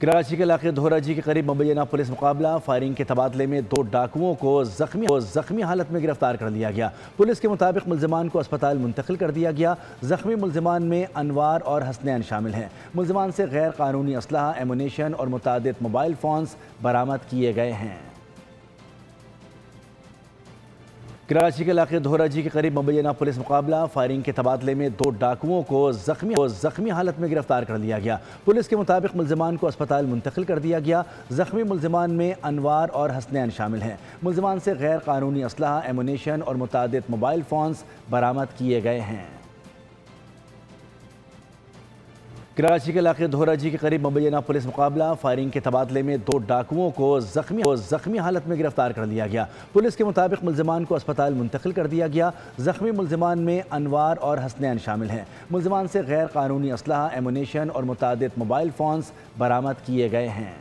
کراچی کے علاقے دھورا جی کے قریب مبینہ پولیس مقابلہ فائرنگ کے تبادلے میں 2 ڈاکوؤں کو زخمی حالت میں گرفتار کر لیا گیا۔ پولیس کے مطابق ملزمان کو اسپتال منتقل کر دیا گیا۔ زخمی ملزمان میں انوار اور حسنین شامل ہیں۔ ملزمان سے غیر قانونی اسلحہ، ایمونیشن اور متعدد موبائل فونز برآمد کیے گئے ہیں۔ کراچی کے علاقے دھورا جی کے قریب مبینہ پولیس مقابلہ فائرنگ کے تبادلے میں 2 ڈاکوؤں کو زخمی حالت میں گرفتار کر لیا گیا۔ پولیس کے مطابق ملزمان کو اسپتال منتقل کر دیا گیا۔ زخمی ملزمان میں انوار اور حسنین شامل ہیں۔ ملزمان سے غیر قانونی اسلحہ، ایمونیشن اور متعدد موبائل فونز برآمد کیے گئے ہیں۔ کراچی کے علاقے دھورا جی کے قریب مبینہ پولیس مقابلہ فائرنگ کے تبادلے میں 2 ڈاکوؤں کو زخمی حالت میں گرفتار کر لیا گیا۔ پولیس کے مطابق ملزمان کو اسپتال منتقل کر دیا گیا۔ زخمی ملزمان میں انوار اور حسنین شامل ہیں۔ ملزمان سے غیر قانونی اسلحہ، ایمونیشن اور متعدد موبائل فونز برآمد کیے گئے ہیں۔